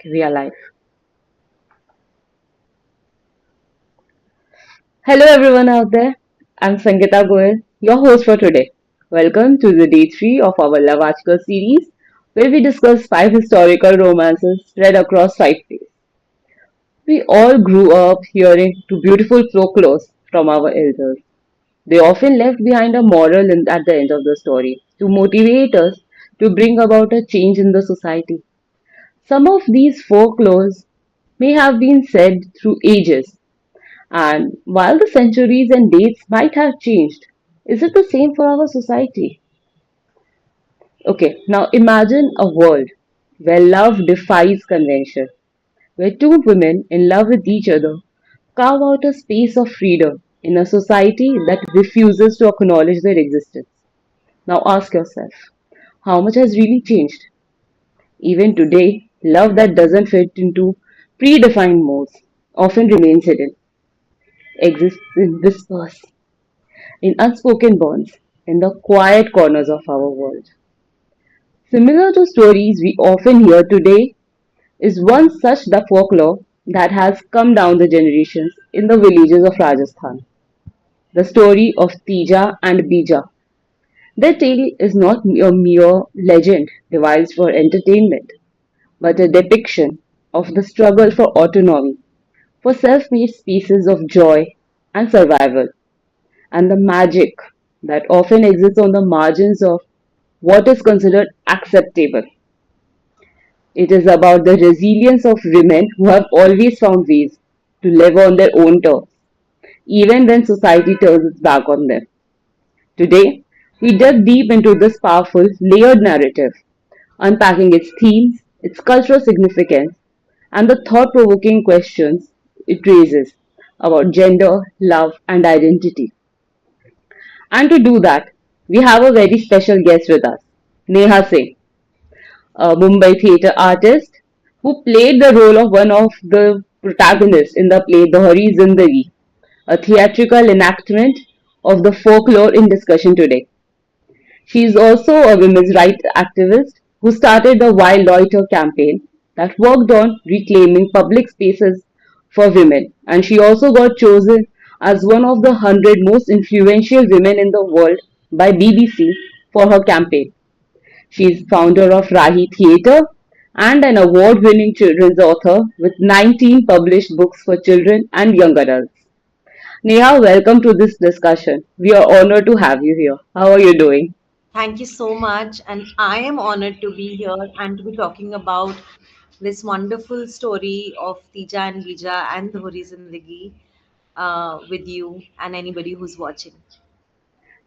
We are live. Hello, everyone out there. I'm Sangeeta Goel, your host for today. Welcome to the day three of our Love Article series, where we discuss five historical romances spread across five days. We all grew up hearing two beautiful folklores from our elders. They often left behind a moral at the end of the story to motivate us to bring about a change in the society. Some of these folklores may have been said through ages, and while the centuries and dates might have changed, is it the same for our society? Okay, now imagine a world where love defies convention, where two women in love with each other carve out a space of freedom in a society that refuses to acknowledge their existence. Now ask yourself, how much has really changed? Even today, love that doesn't fit into predefined molds often remains hidden, exists in whispers, in unspoken bonds, in the quiet corners of our world. Similar to stories we often hear today is one such the folklore that has come down the generations in the villages of Rajasthan. The story of Teeja and Beeja. Their tale is not a mere legend devised for entertainment, but a depiction of the struggle for autonomy, for self-made spaces of joy and survival, and the magic that often exists on the margins of what is considered acceptable. It is about the resilience of women who have always found ways to live on their own terms, even when society turns its back on them. Today, we delve deep into this powerful, layered narrative, unpacking its themes, its cultural significance, and the thought provoking questions it raises about gender, love, and identity. And to do that, we have a very special guest with us, Neha Singh, a Mumbai theatre artist who played the role of one of the protagonists in the play Dohri Zindagi, a theatrical enactment of the folklore in discussion today. She is also a women's rights activist who started the Why Loiter campaign that worked on reclaiming public spaces for women. And she also got chosen as one of the 100 most influential women in the world by BBC for her campaign. She is founder of Rahi Theatre and an award-winning children's author with 19 published books for children and young adults. Neha, welcome to this discussion. We are honored to have you here. How are you doing? Thank you so much. And I am honored to be here and to be talking about this wonderful story of Teeja and Beeja and Dhori Zindagi with you and anybody who's watching.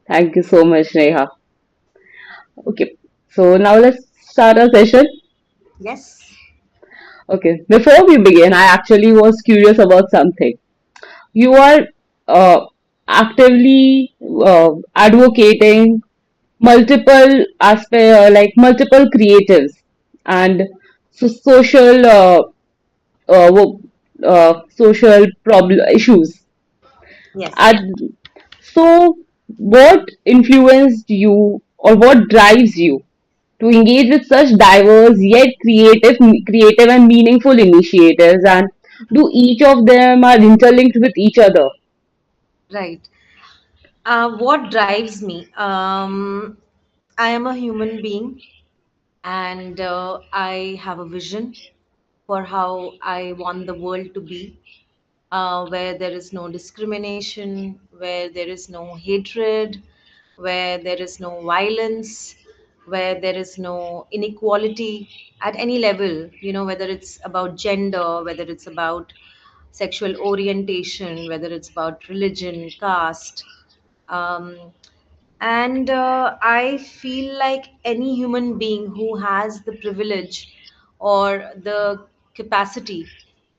Thank you so much, Neha. Okay, so now let's start our session. Yes. Okay, before we begin, I actually was curious about something. You are actively advocating multiple like multiple creatives and social social problem issues. Yes. And so, what influenced you, or what drives you to engage with such diverse yet creative and meaningful initiatives? And do each of them are interlinked with each other? Right. What drives me? I am a human being and I have a vision for how I want the world to be, where there is no discrimination, where there is no hatred, where there is no violence, where there is no inequality at any level, whether it's about gender, whether it's about sexual orientation, whether it's about religion, caste. Um, and I feel like any human being who has the privilege or the capacity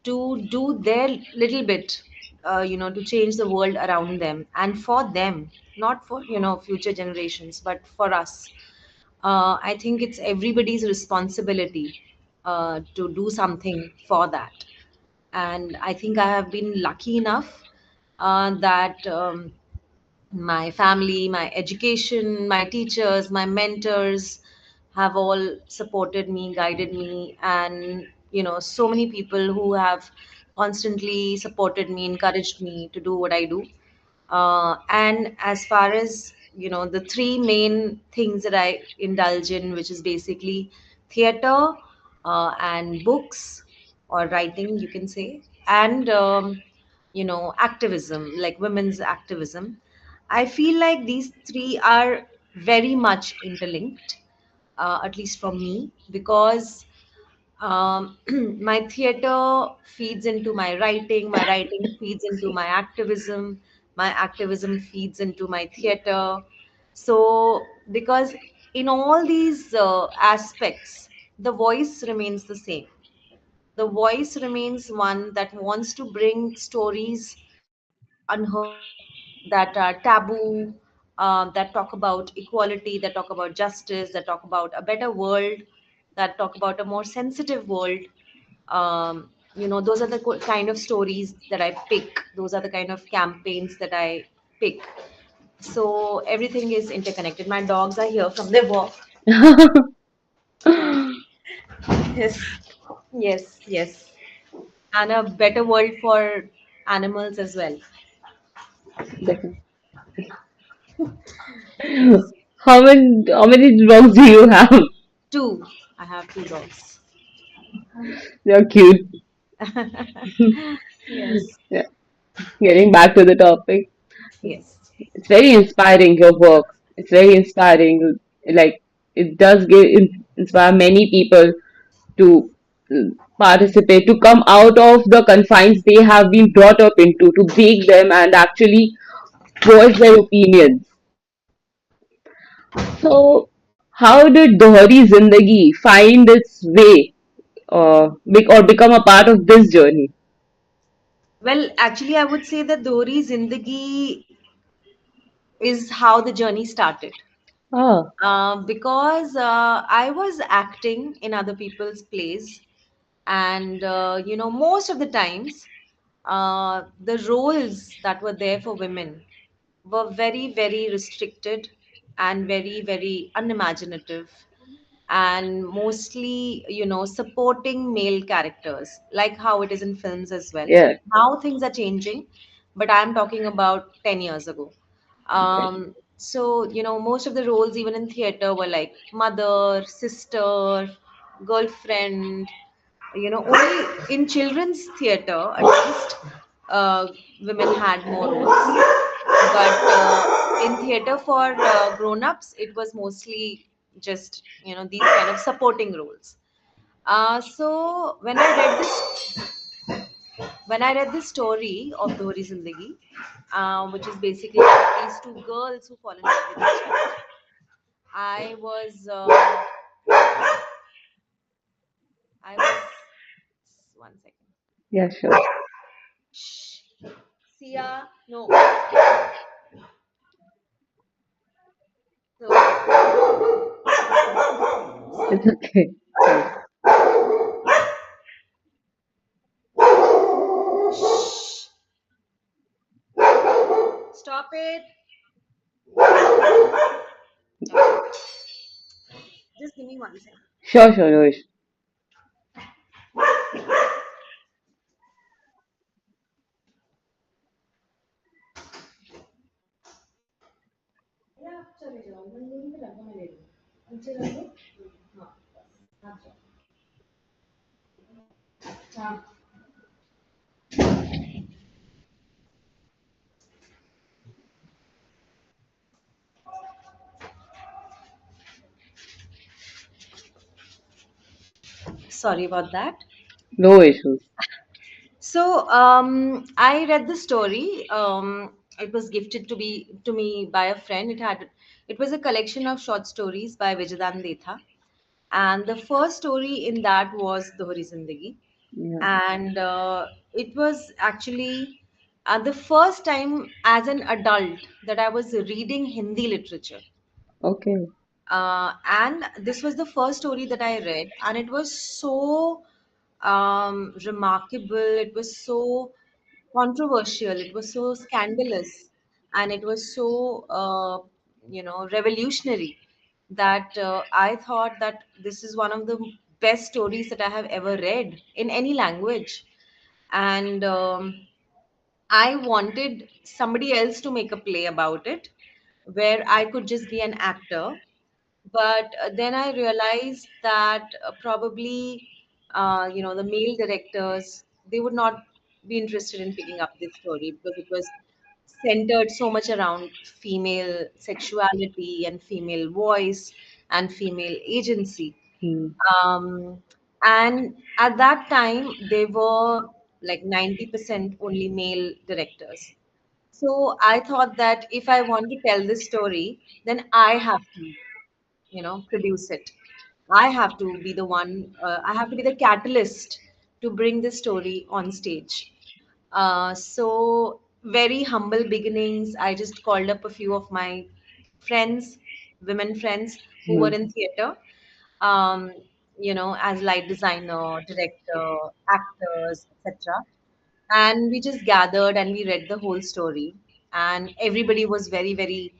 to do their little bit, to change the world around them and for them, not for, future generations, but for us. I think it's everybody's responsibility to do something for that. And I think I have been lucky enough that. My family, my education, my teachers, my mentors have all supported me, guided me, and so many people who have constantly supported me, encouraged me to do what I do. And as far as the three main things that I indulge in, which is basically theater, and books, or writing, you can say, and activism, like women's activism. I feel like these three are very much interlinked, at least for me, because my theater feeds into my writing feeds into my activism feeds into my theater. So, because in all these aspects, the voice remains the same. The voice remains one that wants to bring stories that are unheard, that are taboo, that talk about equality, that talk about justice, that talk about a better world, that talk about a more sensitive world. Those are the kind of stories that I pick. Those are the kind of campaigns that I pick. So everything is interconnected. My dogs are here from their walk. Yes, yes, yes. And a better world for animals as well. Definitely. Yes. How many dogs do you have? Two. I have two dogs. They're cute. Yes. Yeah. Getting back to the topic, Yes. it's very inspiring your work. It's very inspiring. Like it does inspire many people to participate, to come out of the confines they have been brought up into, to break them and actually voice their opinions. So, how did Dohari Zindagi find its way or become a part of this journey? Well, actually, I would say that Dori Zindagi is how the journey started. Ah, Because I was acting in other people's plays, and most of the times, the roles that were there for women were very, very restricted and very, very unimaginative, and mostly, supporting male characters, like how it is in films as well. yeah. Now things are changing, but I'm talking about 10 years ago. Okay. So, most of the roles, even in theater, were like mother, sister, girlfriend. Only in children's theater, at least, uh, women had more roles. But in theater for grown-ups, it was mostly just, these kind of supporting roles. So when I read this story of Dohri Zindagi, which is basically about these two girls who fall in love with each other, I was, I was, one second. Yeah, sure. Shh. Sia, no. So, It's sorry. okay. Sorry. Shh. Stop it. Okay. Just give me one second. Sure, sure, no issue. Sorry about that. No issues. So, I read the story. It was gifted to me by a friend. It was a collection of short stories by Vijayan Detha, and the first story in that was Dohri Zindagi, Yeah. and it was actually the first time as an adult that I was reading Hindi literature. Okay. And this was the first story that I read, and it was so remarkable. It was so controversial. It was so scandalous, and it was so revolutionary that I thought that this is one of the best stories that I have ever read in any language. And I wanted somebody else to make a play about it where I could just be an actor. But then I realized that probably, the male directors, they would not be interested in picking up this story because it was centered so much around female sexuality and female voice and female agency. Hmm. Um, and at that time, they were like 90% only male directors. So I thought that if I want to tell this story, then I have to, produce it. I have to be the one, I have to be the catalyst to bring this story on stage. So very humble beginnings. I just called up a few of my friends, women friends who were Hmm. in theater, um, as light designer, director, actors, etc. And we just gathered and we read the whole story, and everybody was very, very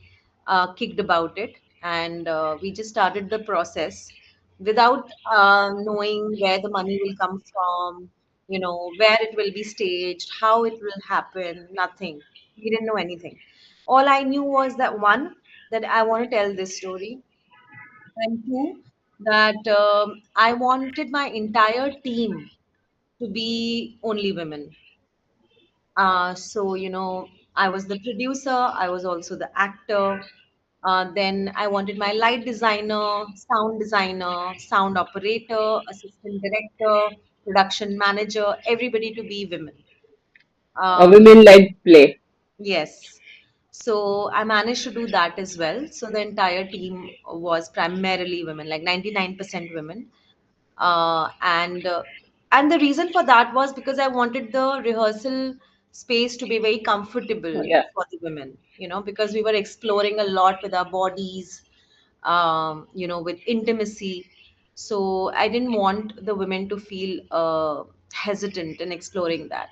kicked about it. And we just started the process without knowing where the money will come from, where it will be staged, how it will happen, nothing. We didn't know anything. All I knew was that one, that I want to tell this story, and two, that I wanted my entire team to be only women. I was the producer, I was also the actor. Then I wanted my light designer, sound operator, assistant director, production manager, everybody to be women. A Um, women-led play. yes. So I managed to do that as well. So the entire team was primarily women, like 99% women. And the reason for that was because I wanted the rehearsal space to be very comfortable Yeah. for the women, because we were exploring a lot with our bodies, with intimacy. So I didn't want the women to feel hesitant in exploring that.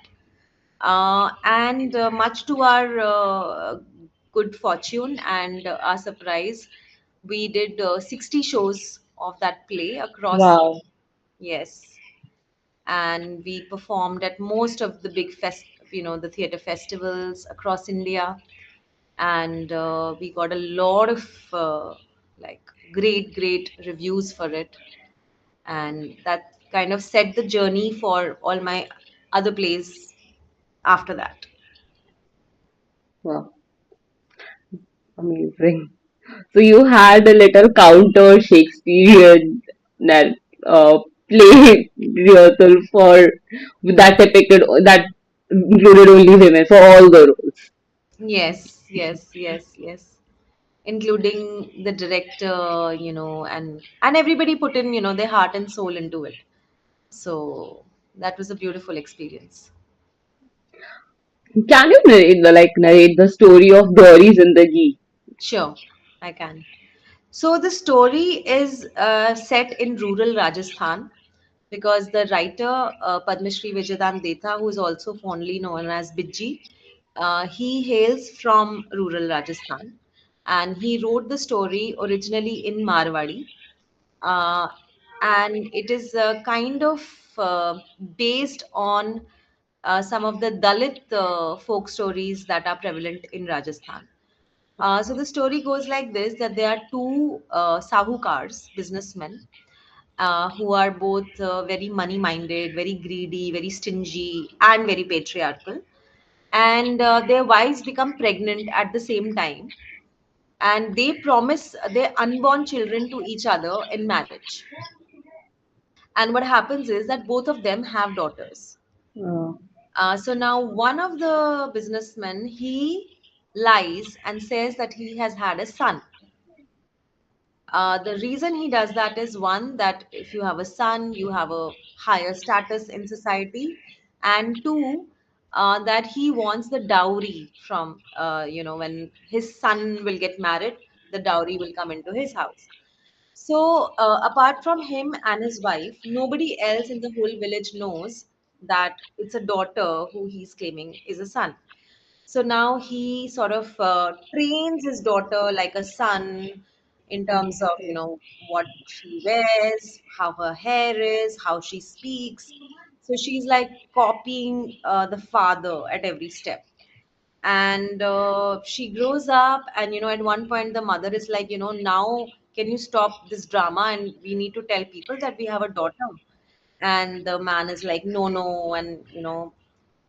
And much to our good fortune and our surprise, we did 60 shows of that play across. Wow. Yes, and we performed at most of the the theater festivals across India, and we got a lot of like great reviews for it, and that kind of set the journey for all my other plays after that. Wow. Amazing. So you had a little counter Shakespearean that play rehearsal for that depicted that included only women for all the roles. Yes, yes, yes, yes. Including the director, and everybody put in, their heart and soul into it. So that was a beautiful experience. Can you narrate the story of Dory's Zindagi? Sure, I can. So the story is set in rural Rajasthan because the writer Padma Shri Vijayadan Detha, who is also fondly known as Bijji, he hails from rural Rajasthan, and he wrote the story originally in Marwadi, uh, and it is kind of based on some of the Dalit folk stories that are prevalent in Rajasthan. So the story goes like this: that there are two sahukars, businessmen, who are both very money minded, very greedy, very stingy, and very patriarchal. And their wives become pregnant at the same time, and they promise their unborn children to each other in marriage. And what happens is that both of them have daughters. Uh, So now one of the businessmen, he lies and says that he has had a son. The reason he does that is one, that if you have a son, you have a higher status in society, and two, that he wants the dowry from, when his son will get married, the dowry will come into his house. So, apart from him and his wife, nobody else in the whole village knows that it's a daughter who he's claiming is a son. So now he sort of trains his daughter like a son, in terms of, what she wears, how her hair is, how she speaks. So she's like copying the father at every step. And she grows up, and at one point the mother is like, now can you stop this drama, and we need to tell people that we have a daughter. And the man is like, no, no, and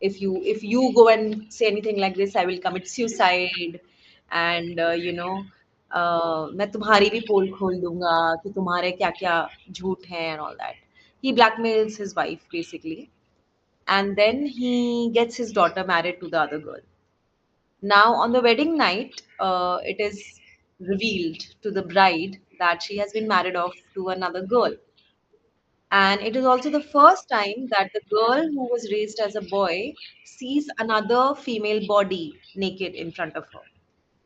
if you go and say anything like this, I will commit suicide. And मैं तुम्हारी भी पोल खोल दूंगा कि तुम्हारे क्या क्या झूठ हैं and all that. He blackmails his wife basically, and then he gets his daughter married to the other girl. Now, on the wedding night, it is revealed to the bride that she has been married off to another girl. And it is also the first time that the girl who was raised as a boy sees another female body naked in front of her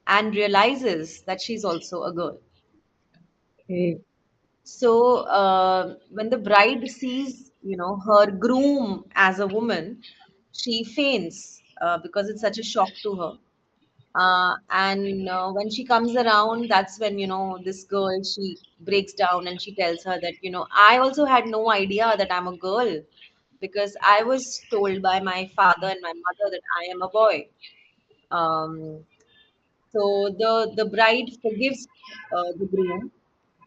and realizes that she's also a girl. Okay. So when the bride sees, her groom as a woman, she faints because it's such a shock to her. And when she comes around, that's when, this girl, she breaks down and she tells her that, I also had no idea that I'm a girl, because I was told by my father and my mother that I am a boy. Um, so the bride forgives the groom,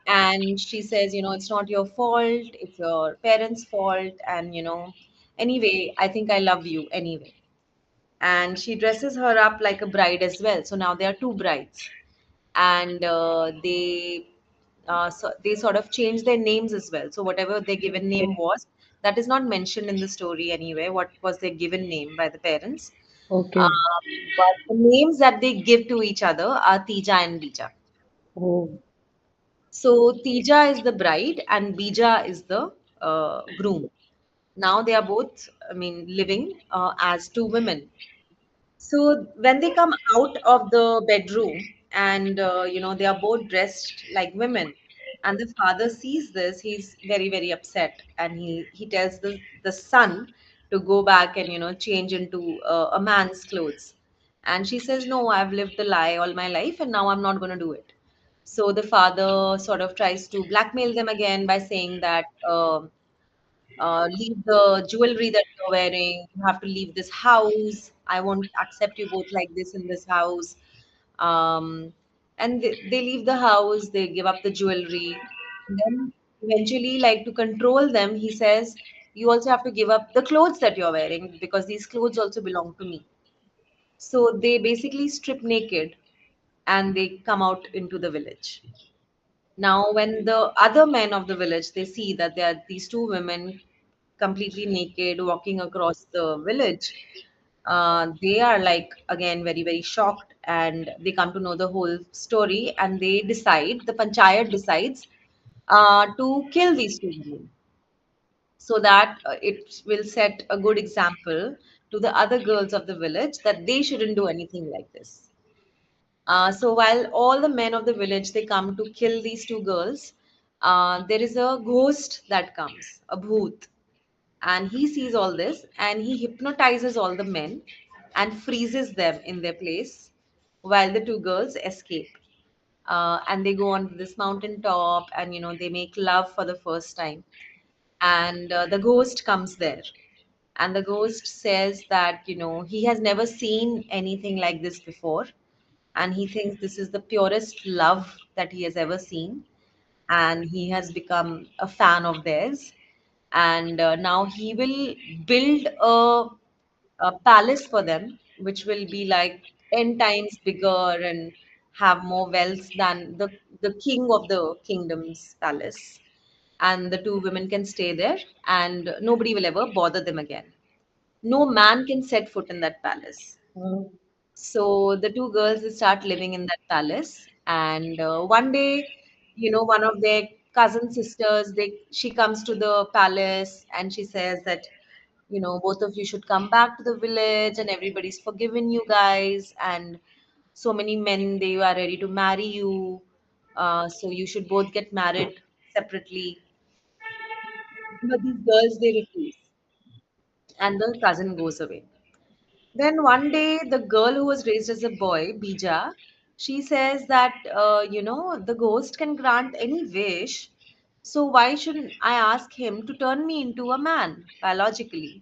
and she says, it's not your fault, it's your parents' fault, and anyway, I think I love you anyway. And she dresses her up like a bride as well. So now there are two brides, and they sort of change their names as well. So whatever their given name was, that is not mentioned in the story anyway. What was their given name by the parents? Okay. Uh, but the names that they give to each other are Teeja and Beeja. Oh, So Teeja is the bride and Beeja is the groom. Now they are both, I mean, living as two women. So when they come out of the bedroom, and they are both dressed like women, and the father sees this, he's very very upset, and he tells the son to go back and change into a man's clothes. And she says, no, I've lived the lie all my life, and now I'm not going to do it. So the father sort of tries to blackmail them again by saying that, leave the jewelry that you're wearing. You have to leave this house. I won't accept you both like this in this house. And they leave the house, they give up the jewelry. Then eventually, like to control them, he says, you also have to give up the clothes that you're wearing, because these clothes also belong to me. So they basically strip naked and they come out into the village. Now, when the other men of the village, they see that there are these two women completely naked walking across the village, they are like again very very shocked, and they come to know the whole story, and they decide, the panchayat decides to kill these two women, so that it will set a good example to the other girls of the village that they shouldn't do anything like this. So while all the men of the village, they come to kill these two girls, there is a ghost that comes, a bhoot, and he sees all this and he hypnotizes all the men and freezes them in their place while the two girls escape. And they go on this mountain top, and they make love for the first time. And the ghost comes there, and the ghost says that he has never seen anything like this before, and he thinks this is the purest love that he has ever seen, and he has become a fan of theirs. And now he will build a palace for them, which will be like 10 times bigger and have more wealth than the king of the kingdom's palace. And the two women can stay there, and nobody will ever bother them again. No man can set foot in that palace. oh, So the two girls, they start living in that palace, and one day, one of their cousin sisters, she comes to the palace and she says that, both of you should come back to the village, and everybody's forgiven you guys, and so many men, they are ready to marry you. So you should both get married separately. But these girls, they refuse, and the cousin goes away. Then one day, the girl who was raised as a boy, Bija, She says that, the ghost can grant any wish. So why shouldn't I ask him to turn me into a man biologically?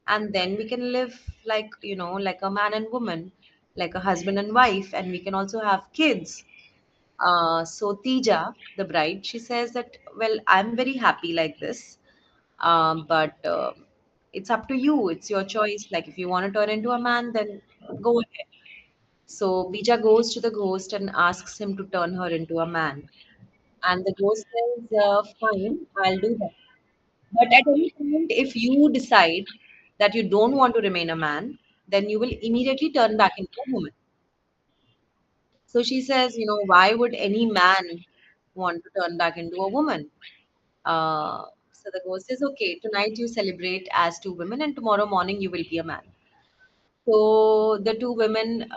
And then we can live like, like a man and woman, like a husband and wife, and we can also have kids. So Teja, the bride, she says that, well, I'm very happy like this, but it's up to you. It's your choice. Like if you want to turn into a man, then go ahead. So Bija goes to the ghost and asks him to turn her into a man. And the ghost says, fine, I'll do that. But at any point, if you decide that you don't want to remain a man, then you will immediately turn back into a woman. So she says, why would any man want to turn back into a woman? So the ghost says, okay, tonight you celebrate as two women, and tomorrow morning you will be a man. So the two women,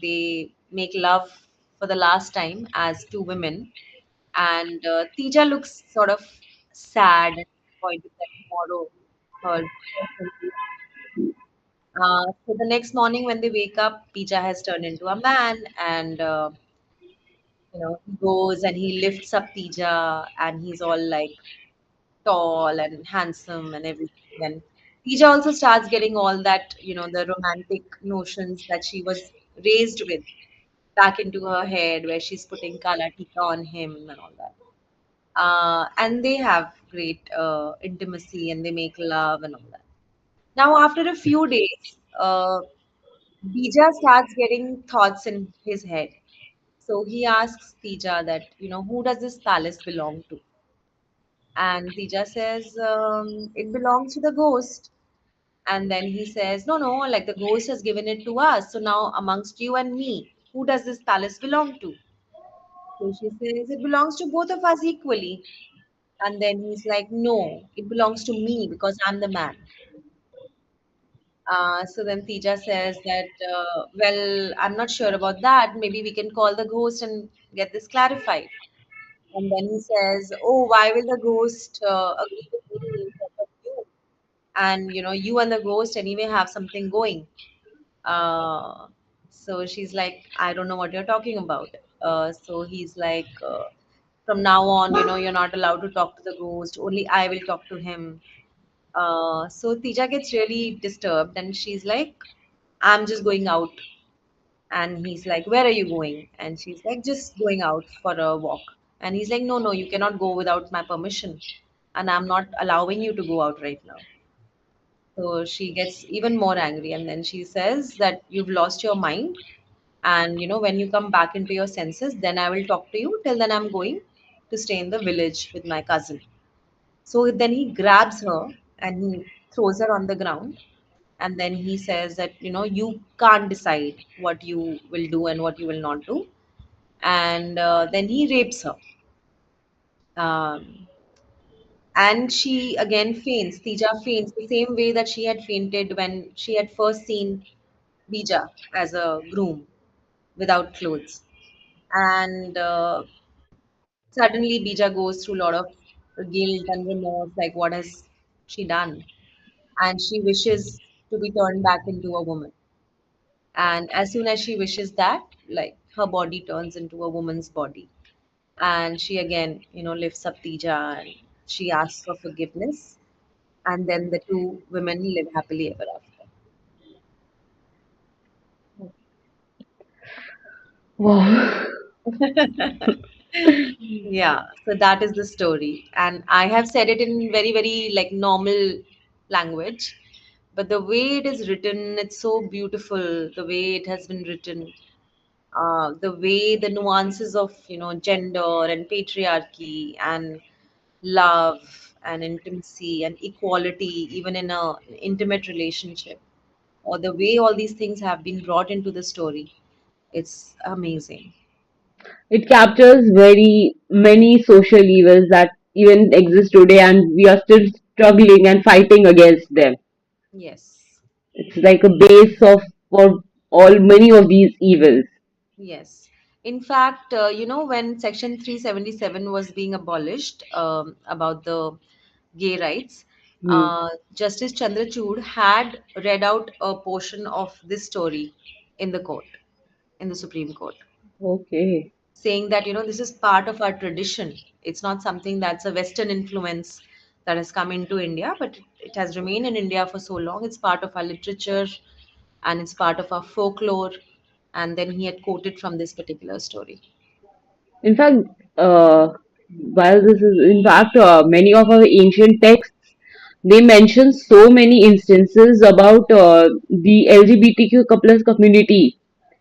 they make love for the last time as two women, and Tija looks sort of sad and disappointed that tomorrow her husband will so the next morning when they wake up, Pija has turned into a man, and he goes and he lifts up Tija, and he's all like tall and handsome and everything. And Tija also starts getting all that, the romantic notions that she was raised with back into her head, where she's putting kala tika on him and all that. And they have great intimacy and they make love and all that. Now, after a few days, Bija starts getting thoughts in his head. So he asks Tija that, who does this palace belong to? And Tija says, it belongs to the ghost. And then he says, no, no, like the ghost has given it to us. So now, amongst you and me, who does this palace belong to? So she says, it belongs to both of us equally. And then he's like, no, it belongs to me because I'm the man. So then Tija says that, well, I'm not sure about that. Maybe we can call the ghost and get this clarified. And then he says, oh, why will the ghost agree with me instead of you? And, you and the ghost anyway have something going. Uh, so she's like, I don't know what you're talking about. So he's like, from now on, you're not allowed to talk to the ghost. Only I will talk to him. So Tija gets really disturbed and she's like, I'm just going out. And he's like, where are you going? And she's like, just going out for a walk. And he's like, no, no, you cannot go without my permission. And I'm not allowing you to go out right now. So she gets even more angry. And then she says that you've lost your mind. And, when you come back into your senses, then I will talk to you. Till then, I'm going to stay in the village with my cousin. So then he grabs her and he throws her on the ground. And then he says that, you can't decide what you will do and what you will not do. And then he rapes her. Um, and she again faints. Tija faints the same way that she had fainted when she had first seen Bija as a groom without clothes. And suddenly Bija goes through a lot of guilt and remorse, like what has she done? And she wishes to be turned back into a woman. And as soon as she wishes that, like her body turns into a woman's body. And she again, lifts up Tija and she asks for forgiveness. And then the two women live happily ever after. Wow. Yeah, so that is the story. And I have said it in very, very like normal language. But the way it is written, it's so beautiful. The way it has been written, the way the nuances of gender and patriarchy and love and intimacy and equality, even in a intimate relationship, or the way all these things have been brought into the story, it's amazing. It captures very many social evils that even exist today, and we are still struggling and fighting against them. Yes. It's like a base of for all many of these evils. Yes. In fact, when Section 377 was being abolished, about the gay rights, Hmm. Justice Chandrachud had read out a portion of this story in the court, in the Supreme Court. Okay. saying that, this is part of our tradition. It's not something that's a Western influence that has come into India, but it has remained in India for so long. It's part of our literature and it's part of our folklore. And then he had quoted from this particular story. In fact, uh, while this is, in fact, many of our ancient texts, they mention so many instances about the LGBTQ plus community.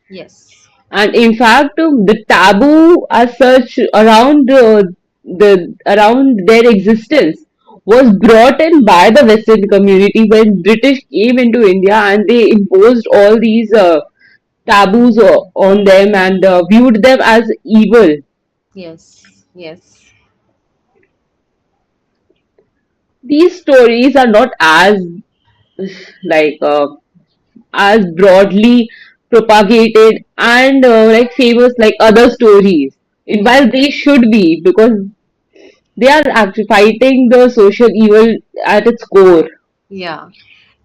Yes. And in fact, the taboo as such around their existence was brought in by the Western community when British came into India and they imposed all these taboos on them and viewed them as evil. Yes. Yes. These stories are not as like as broadly propagated and like famous like other stories. In Hmm. while they should be because they are actually fighting the social evil at its core. Yeah.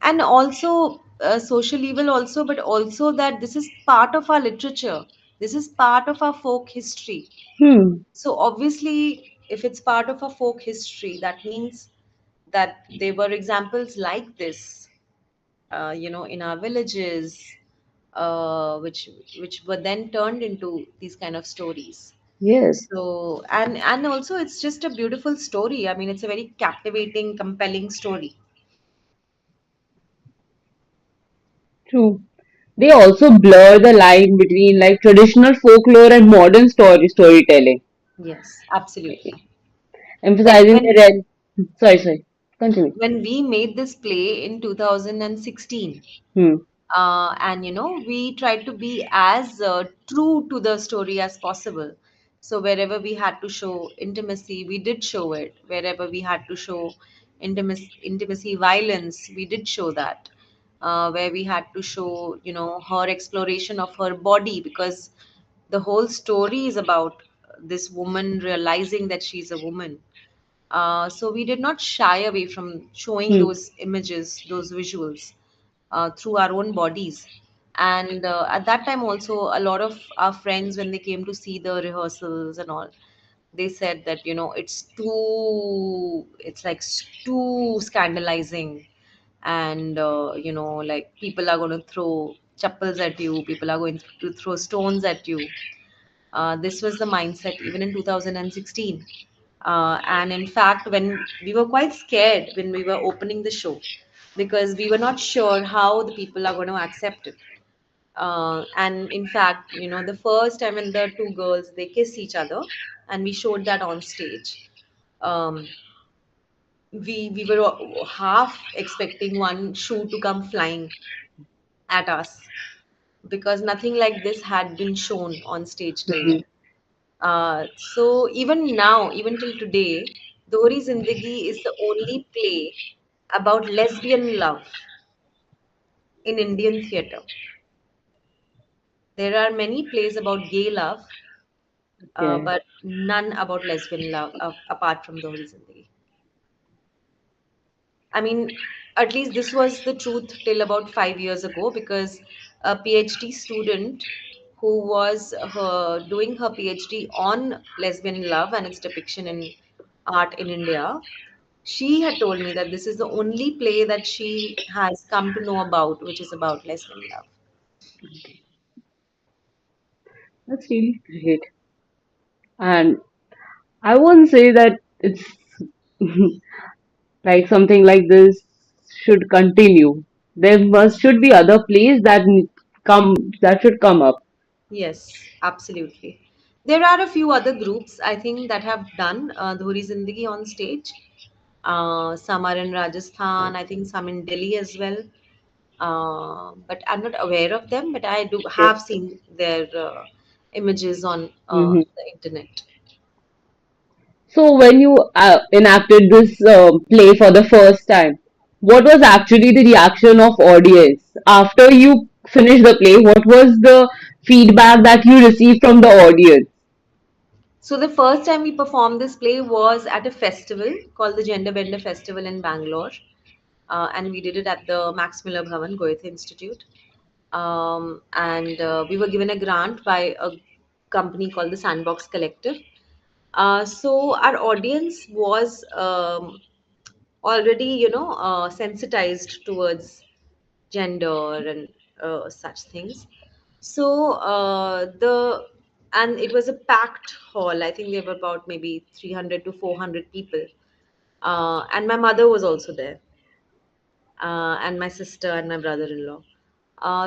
And also social evil also, but also that this is part of our literature. This is part of our folk history. Hmm. So obviously, if it's part of our folk history, that means that there were examples like this, in our villages, which were then turned into these kind of stories. Yes, So and also it's just a beautiful story. I mean, it's a very captivating, compelling story. true. They also blur the line between like traditional folklore and modern storytelling, Yes, absolutely. Like emphasizing the sorry, continue. when we made this play in 2016, Hmm. and we tried to be as true to the story as possible. So wherever we had to show intimacy, we did show it. Wherever we had to show intimacy violence, we did show that. Where we had to show her exploration of her body, because the whole story is about this woman realizing that she's a woman. So we did not shy away from showing Hmm. those images, those visuals, through our own bodies. And at that time, also, a lot of our friends, when they came to see the rehearsals and all, they said that, it's like too scandalizing. And, like people are going to throw chappals at you, people are going to throw stones at you. This was the mindset even in 2016. And in fact, when we were quite scared when we were opening the show, because we were not sure how the people are going to accept it. And in fact, the first time when the two girls they kiss each other, and we showed that on stage, um, we were half expecting one shoe to come flying at us, because nothing like this had been shown on stage till Hmm. then. So even now, even till today, Dohri Zindagi is the only play about lesbian love in Indian theatre. There are many plays about gay love, Okay. but none about lesbian love apart from Dohri Zindagi. I mean, at least this was the truth till about 5 years ago, because a PhD student who was doing her PhD on lesbian love and its depiction in art in India, she had told me that this is the only play that she has come to know about, which is about lesbian love. That's really great. And I won't say that it's like something like this should continue. There must should be other plays come that should come up. Yes, absolutely. There are a few other groups I think that have done Dhuri Zindagi on stage. Some are in Rajasthan, I think some in Delhi as well. But I'm not aware of them, but I do Okay. have seen their images on Hmm. the internet. So when you enacted this play for the first time, what was actually the reaction of audience after you finished the play? What was the feedback that you received from the audience? So the first time we performed this play was at a festival called the Gender Bender Festival in Bangalore, and we did it at the Max Miller Bhavan Goethe Institute. And we were given a grant by a company called the Sandbox Collective. So our audience was already, sensitized towards gender and such things. So the and it was a packed hall. I think there were about maybe 300 to 400 people, and my mother was also there, and my sister and my brother-in-law.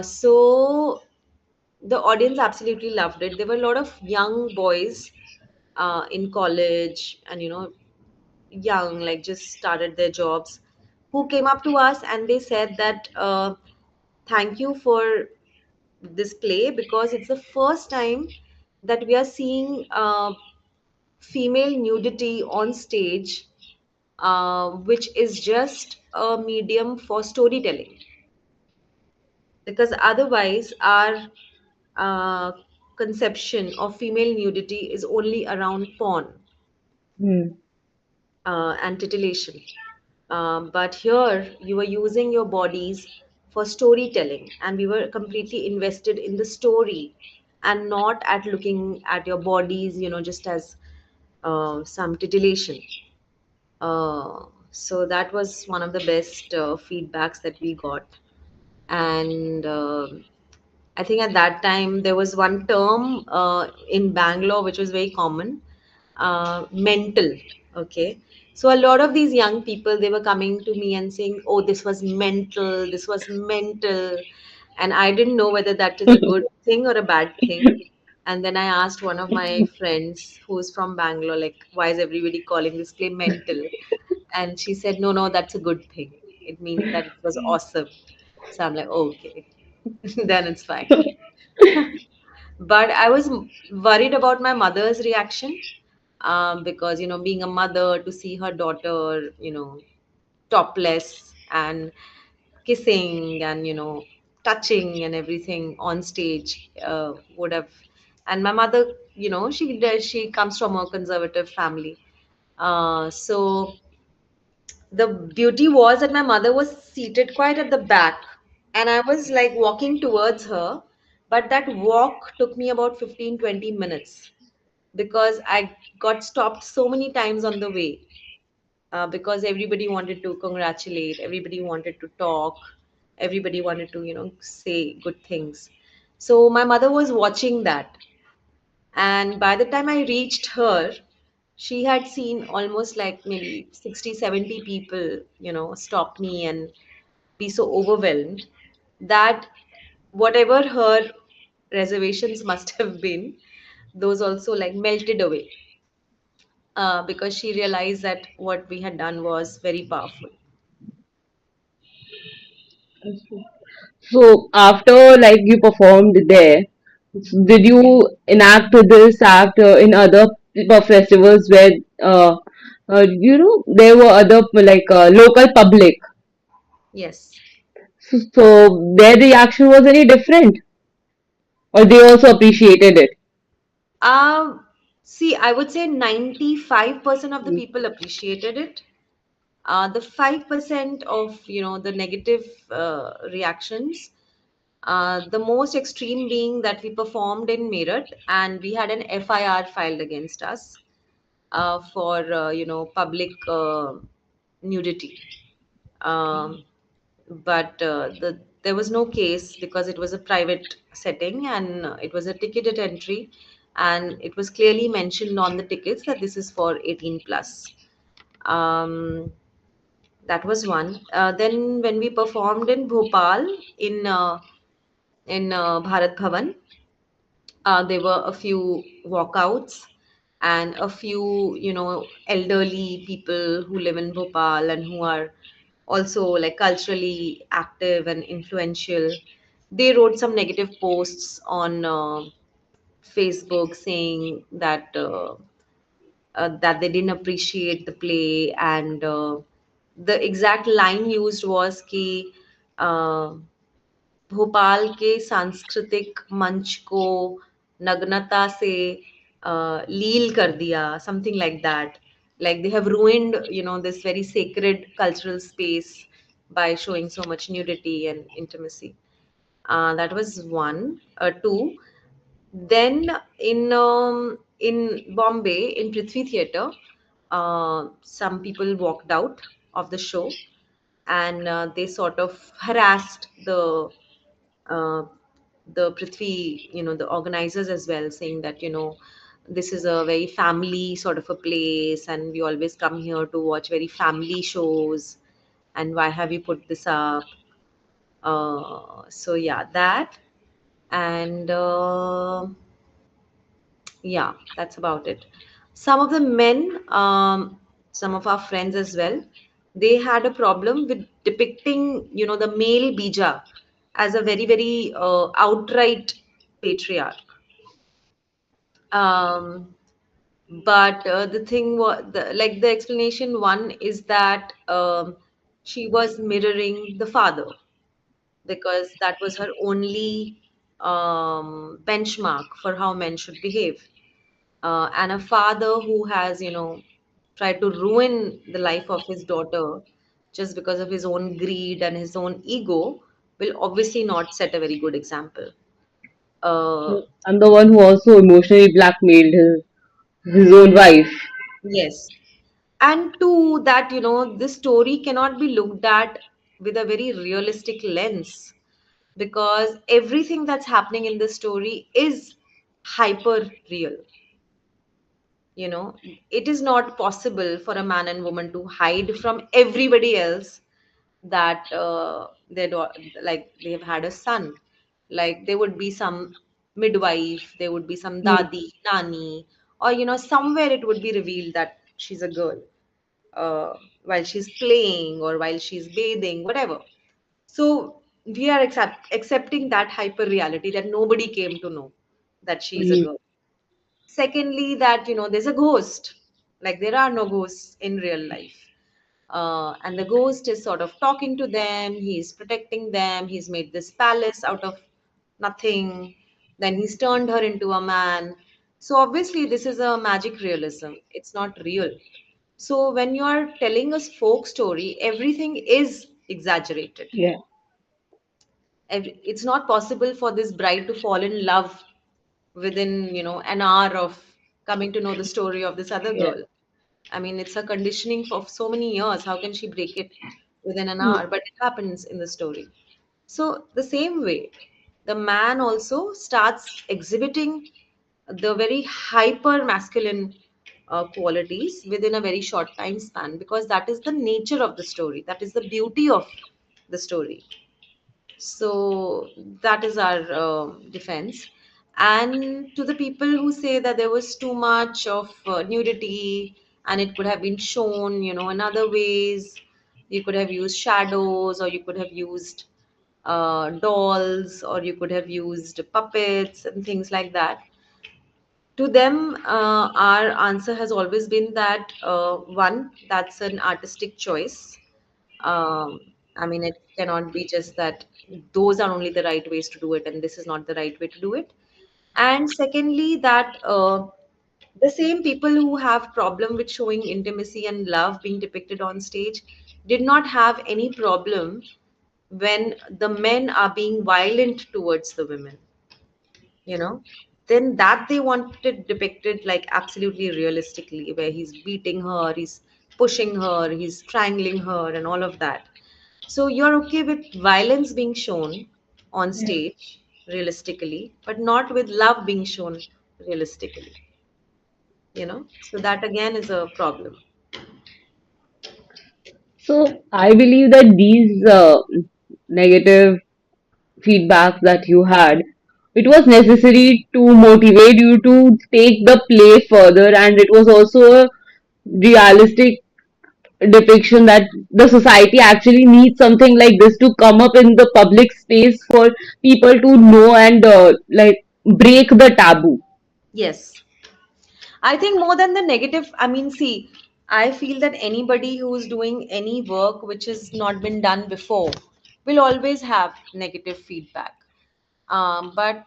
So the audience absolutely loved it. There were a lot of young boys in college, and young, like just started their jobs, who came up to us and they said that thank you for this play, because it's the first time that we are seeing female nudity on stage, which is just a medium for storytelling. Because otherwise, our uh, conception of female nudity is only around porn Hmm. and titillation. But here, you were using your bodies for storytelling, and we were completely invested in the story and not at looking at your bodies, just as some titillation. So that was one of the best feedbacks that we got. And I think at that time there was one term in Bangalore which was very common, mental. Okay, so a lot of these young people, they were coming to me and saying, "Oh, this was mental. This was mental," and I didn't know whether that is a good thing or a bad thing. And then I asked one of my friends who's from Bangalore, like, "Why is everybody calling this play mental?" And she said, "No, no, that's a good thing. It means that it was awesome." So I'm like, "Okay, then it's fine." But I was worried about my mother's reaction, because being a mother, to see her daughter topless and kissing and touching and everything on stage would have. And my mother, she comes from a conservative family, so the beauty was that my mother was seated quite at the back, and I was like walking towards her, but that walk took me about 15-20 minutes, because I got stopped so many times on the way, because everybody wanted to congratulate, everybody wanted to talk, everybody wanted to say good things. So my mother was watching that, and by the time I reached her, she had seen almost like maybe 60, 70 people stop me and be so overwhelmed that whatever her reservations must have been, those also like melted away, because she realized that what we had done was very powerful. So after like you performed there, did you enact this act in other festivals where there were other like local public? Yes. So their reaction was any different, or they also appreciated it? Um, See, I would say 95% of the people appreciated it. The 5% of the negative reactions, the most extreme being that we performed in Meerut and we had an FIR filed against us for public nudity. Um, but there was no case because it was a private setting, and it was a ticketed entry, and it was clearly mentioned on the tickets that this is for 18 plus. Um, that was one. Then when we performed in Bhopal in Bharat Bhavan, there were a few walkouts and a few elderly people who live in Bhopal and who are also like culturally active and influential. They wrote some negative posts on Facebook saying that they didn't appreciate the play, and the exact line used was कि uh, Bhopal के सांस्कृतिक मंच को नग्नता से लील कर दिया, something like that. Like they have ruined this very sacred cultural space by showing so much nudity and intimacy. That was one. Two, Then in Bombay, in Prithvi Theatre, some people walked out of the show, and they sort of harassed uh, the Prithvi, the organizers as well, saying that, this is a very family sort of a place, and we always come here to watch very family shows, and why have you put this up? So yeah, that. And yeah, that's about it. Some of the men, some of our friends as well, they had a problem with depicting, the male Bija as a very, very outright patriarch. Um, but the thing was, like the explanation one is that she was mirroring the father, because that was her only benchmark for how men should behave. And a father who has, tried to ruin the life of his daughter just because of his own greed and his own ego will obviously not set a very good example. Uh, And the one who also emotionally blackmailed his own wife. yes. And two, that, this story cannot be looked at with a very realistic lens, because everything that's happening in this story is hyper real. It is not possible for a man and woman to hide from everybody else that like they have had a son. Like there would be some midwife, there would be some Hmm. dadi, nani, or somewhere it would be revealed that she's a girl, uh, while she's playing or while she's bathing, whatever. So we are accepting that hyper reality that nobody came to know that she is a Hmm. girl. Secondly, that there's a ghost. Like there are no ghosts in real life, and the ghost is sort of talking to them. He's protecting them. He's made this palace out of nothing. Then he's turned her into a man. So obviously this is a magic realism. It's not real. So when you are telling us folk story, everything is exaggerated. Yeah. It's not possible for this bride to fall in love within an hour of coming to know the story of this other Yeah. girl. I mean, it's a conditioning for so many years. How can she break it within an Hmm. hour? But it happens in the story. So the same way, the man also starts exhibiting the very hyper masculine qualities within a very short time span, because that is the nature of the story, that is the beauty of the story. So that is our defense. And to the people who say that there was too much of nudity and it could have been shown, in other ways, you could have used shadows, or you could have used dolls, or you could have used puppets and things like that. To them, our answer has always been that one, that's an artistic choice. um, I mean, it cannot be just that those are only the right ways to do it and this is not the right way to do it. And secondly, that the same people who have problem with showing intimacy and love being depicted on stage did not have any problem when the men are being violent towards the women, you know then that they wanted depicted like absolutely realistically, where he's beating her, he's pushing her, he's strangling her and all of that. So you're okay with violence being shown on stage realistically, but not with love being shown realistically. So that again is a problem. So I believe that these negative feedback that you had, it was necessary to motivate you to take the play further, and it was also a realistic depiction that the society actually needs something like this to come up in the public space for people to know and like break the taboo. Yes, I think more than the negative, I mean, see, I feel that anybody who's doing any work which has not been done before will always have negative feedback. But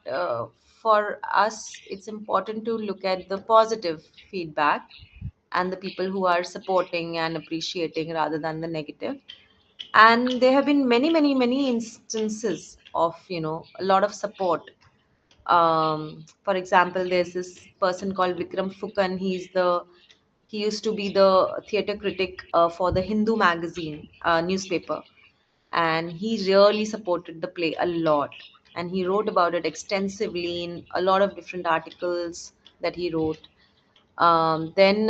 for us, it's important to look at the positive feedback and the people who are supporting and appreciating rather than the negative. And there have been many, many, many instances of, a lot of support For example, there's this person called Vikram Fukan. He used to be the theater critic for the Hindu magazine newspaper, and he really supported the play a lot. And he wrote about it extensively in a lot of different articles that he wrote. Then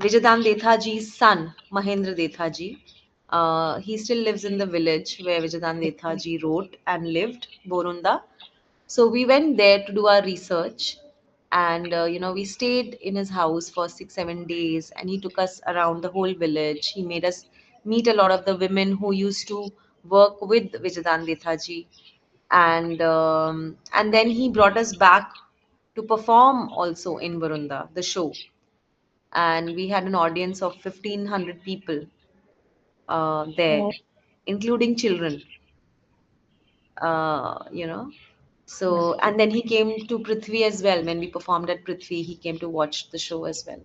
Vijayan Dethaji's son, Mahendra Dethaji, he still lives in the village where Vijayan Dethaji wrote and lived, Borunda. So we went there to do our research, and we stayed in his house for 6 7 days, and he took us around the whole village. He made us meet a lot of the women who used to work with Vijayan Dethaji, and then he brought us back to perform also in Varunda, the show, and we had an audience of 1,500 people there, Oh, including children. Uh, you know. So, okay. and then he came to Prithvi as well. When we performed at Prithvi, he came to watch the show as well.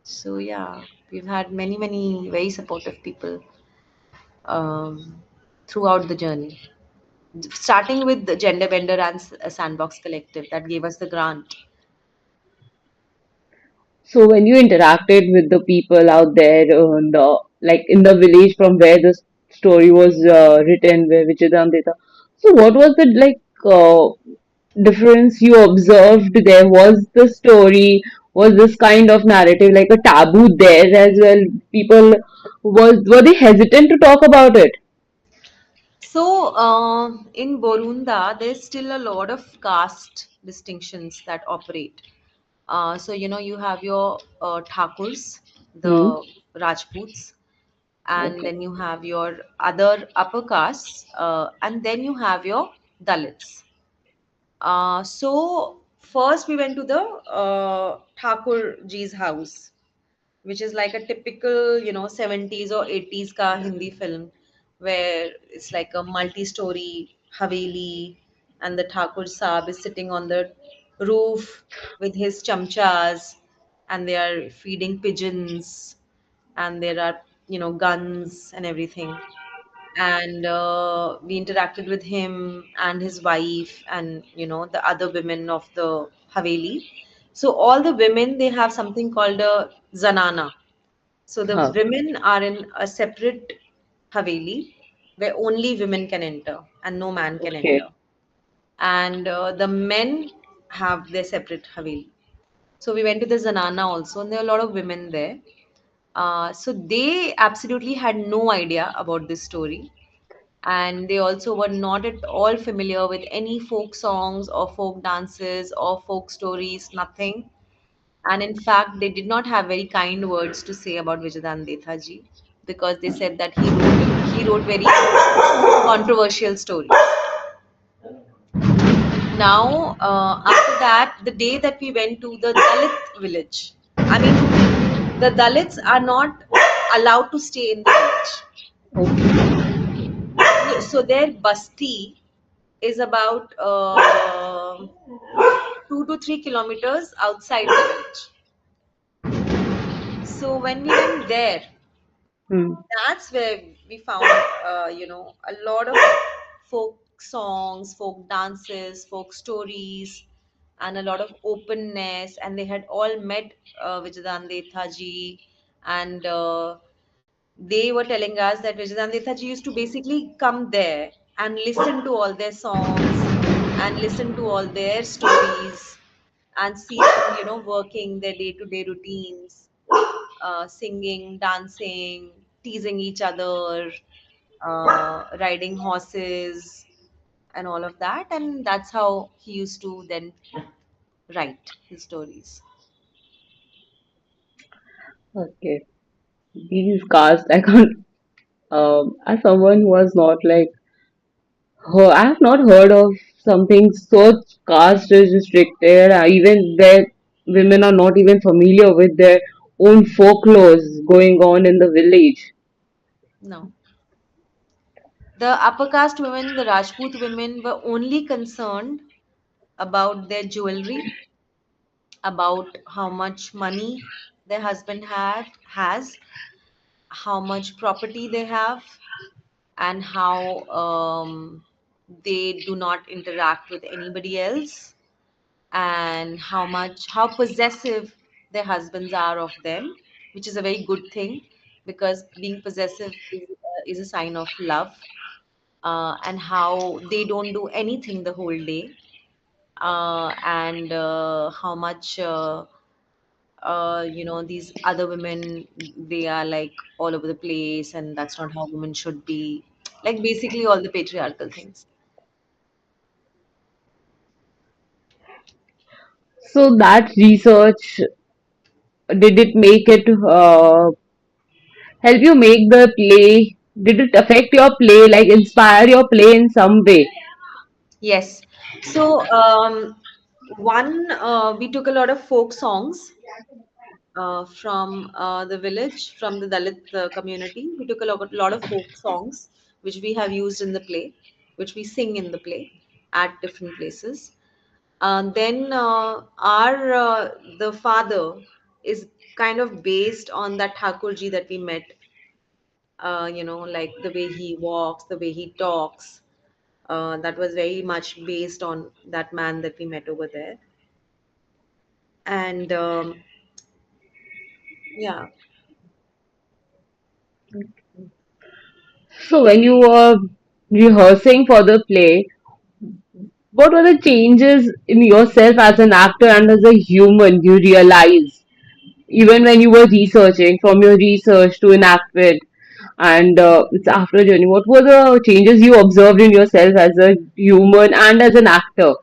So yeah, we've had many, many very supportive people um, throughout the journey. Starting with the Gender Bender and Sandbox Collective that gave us the grant. So when you interacted with the people out there in the like in the village from where the story was written, where Vichidamrita, so what was the difference you observed there? Was the story, was this kind of narrative like a taboo there as well? People were they hesitant to talk about it? So, in Borunda, there's still a lot of caste distinctions that operate. You have your Thakurs, Hmm. the Rajputs, and Okay. then you have your other upper castes, and then you have your Dalits. So, first we went to the Thakur ji's house, which is like a typical 70s or 80s ka Hindi film, where it's like a multi-story haveli, and the Thakur Saab is sitting on the roof with his chamchas, and they are feeding pigeons, and there are guns and everything. And we interacted with him and his wife, and the other women of the haveli. So all the women, they have something called a zanana. So the Huh. women are in a separate haveli where only women can enter and no man can Okay. enter. And the men have their separate haveli. So we went to the Zanana also, and there are a lot of women there. So they absolutely had no idea about this story, and they also were not at all familiar with any folk songs or folk dances or folk stories, nothing. And in fact, they did not have very kind words to say about Vijayan Dethaji, because they said that he wrote very controversial stories. Now, after that, the day that we went to the Dalit village, I mean, the Dalits are not allowed to stay in the village. Okay. So their basti is about 2 to 3 kilometers outside the village. So when we went there, Hmm. that's where we found a lot of folk songs, folk dances, folk stories, and a lot of openness. And they had all met Vijayan Dethaji, and they were telling us that Vijayan Dethaji used to basically come there and listen to all their songs and listen to all their stories and see them working their day-to-day routines, singing, dancing, teasing each other, riding horses, and all of that. And that's how he used to then write his stories. Okay. These casts, I can't. As someone who was not like I have not heard of something so caste is restricted. Even where women are not even familiar with their own folklores going on in the village. No. The upper caste women, the Rajput women, were only concerned about their jewelry, about how much money their husband has, how much property they have, and how they do not interact with anybody else, and how possessive their husbands are of them, which is a very good thing, because being possessive is a sign of love. And how they don't do anything the whole day, and how much these other women, they are like all over the place, and that's not how women should be, like basically all the patriarchal things. So that research, did it make it help you make the play? Did it affect your play, like inspire your play in some way? Yes. So one we took a lot of folk songs from the village, from the Dalit community. We took a lot of folk songs, which we have used in the play, which we sing in the play at different places. Then our the father is kind of based on that Thakurji that we met. Like the way he walks, the way he talks. That was very much based on that man that we met over there. And yeah. So when you were rehearsing for the play, what were the changes in yourself as an actor and as a human you realized, even when you were researching, from your research to enact it, and it's after a journey? What were the changes you observed in yourself as a human and as an actor?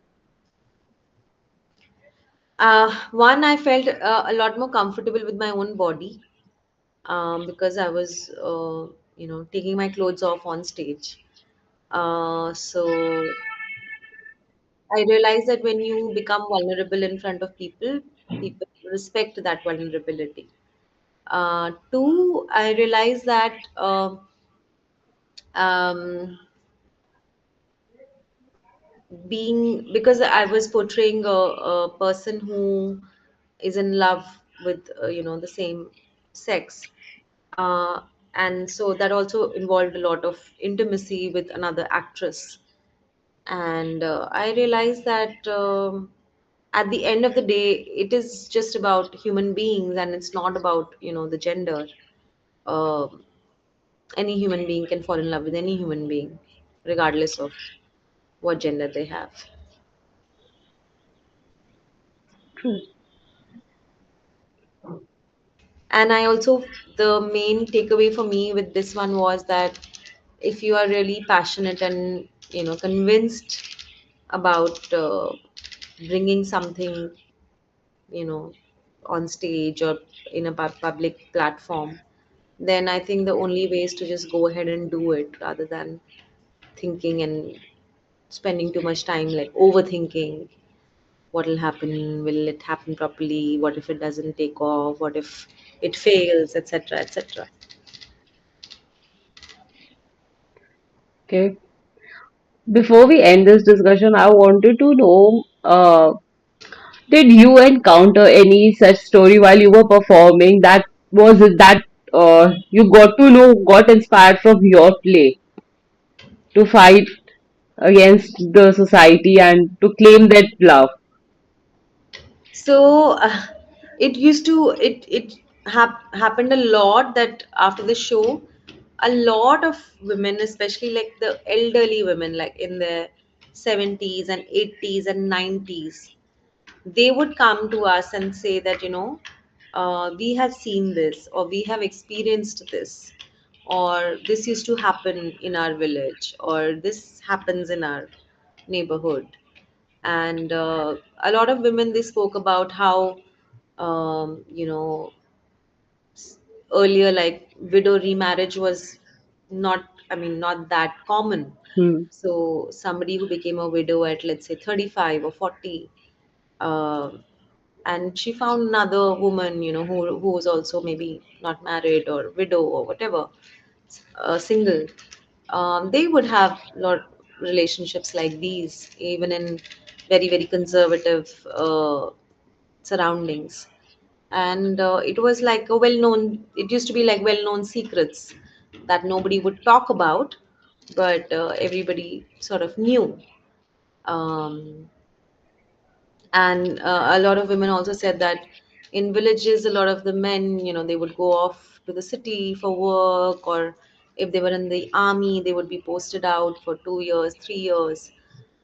One, I felt a lot more comfortable with my own body, because I was, taking my clothes off on stage. So I realized that when you become vulnerable in front of people, people respect that vulnerability. Two, I realized that um, being, because I was portraying a person who is in love with the same sex, uh, and so that also involved a lot of intimacy with another actress. And I realized that at the end of the day, it is just about human beings, and it's not about the gender. Um any human being can fall in love with any human being, regardless of what gender they have. True. And I also, the main takeaway for me with this one was that if you are really passionate and convinced about bringing something you know on stage or in a public platform, then I think the only way is to just go ahead and do it, rather than thinking and spending too much time like overthinking what will happen, will it happen properly, what if it doesn't take off, what if it fails, etc., etc. Okay. Before we end this discussion, I wanted to know, did you encounter any such story while you were performing that was it that you got to know, got inspired from your play to fight against the society and to claim that love? So it used to it happened a lot that after the show, a lot of women, especially like the elderly women, like in their 70s and 80s and 90s, they would come to us and say that we have seen this, or we have experienced this, or this used to happen in our village, or this happens in our neighborhood. And a lot of women, they spoke about how um, you know earlier, like widow remarriage was not, I mean, not that common. Hmm. So somebody who became a widow at, let's say, 35 or 40, uh, and she found another woman, who was also maybe not married or widow or whatever, single. They would have lot relationships like these, even in very very conservative surroundings. And it was like a well known, it used to be like well known secrets that nobody would talk about. but everybody sort of knew. Um, and a lot of women also said that in villages, a lot of the men, they would go off to the city for work, or if they were in the army, they would be posted out for 2 years, 3 years,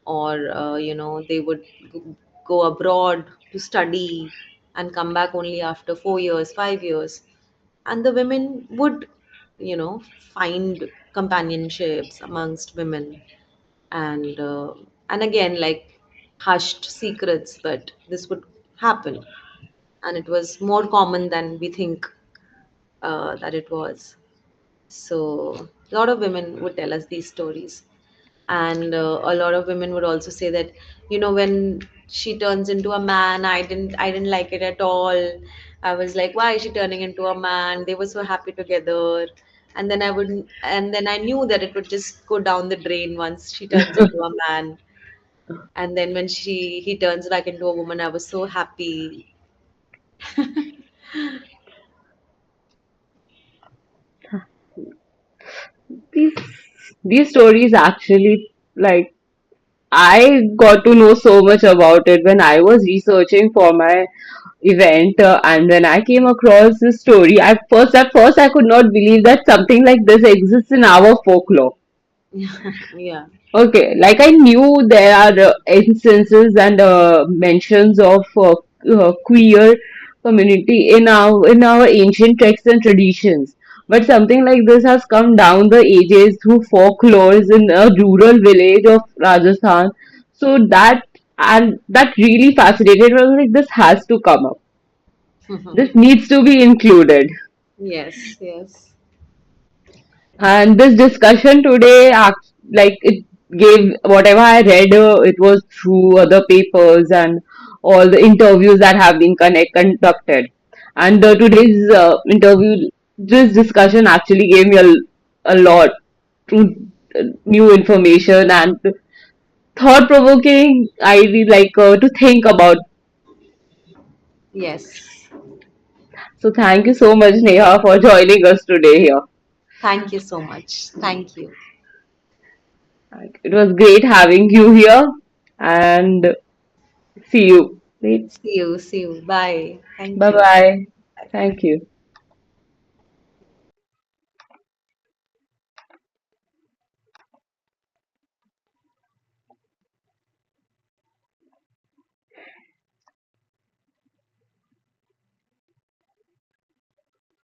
or they would go abroad to study and come back only after 4 years, 5 years. And the women would find companionships amongst women, and again, like, hushed secrets, but this would happen, and it was more common than we think that it was. So a lot of women would tell us these stories, and a lot of women would also say that, when she turns into a man, I didn't like it at all. I was like, why is she turning into a man? They were so happy together. And then I knew that it would just go down the drain once she turns into a man. And then when he turns back into a woman, I was so happy. These these stories actually, like, I got to know so much about it when I was researching for my event, and when I came across this story, at first I could not believe that something like this exists in our folklore. Yeah. Okay, like I knew there are instances and mentions of queer community in our ancient texts and traditions, but something like this has come down the ages through folklores in a rural village of Rajasthan. So that really fascinated me. I was like, this has to come up. This needs to be included. Yes, yes. And this discussion today, like it gave whatever I read, it was through other papers and all the interviews that have been conducted. And today's interview, this discussion actually gave me a lot to new information and thought provoking. I really like to think about. Yes. So thank you so much, Neha, for joining us today here. Thank you so much. Thank you. Like, it was great having you here, and see you. See you. See you. Bye. Thank Bye you. bye. Thank you.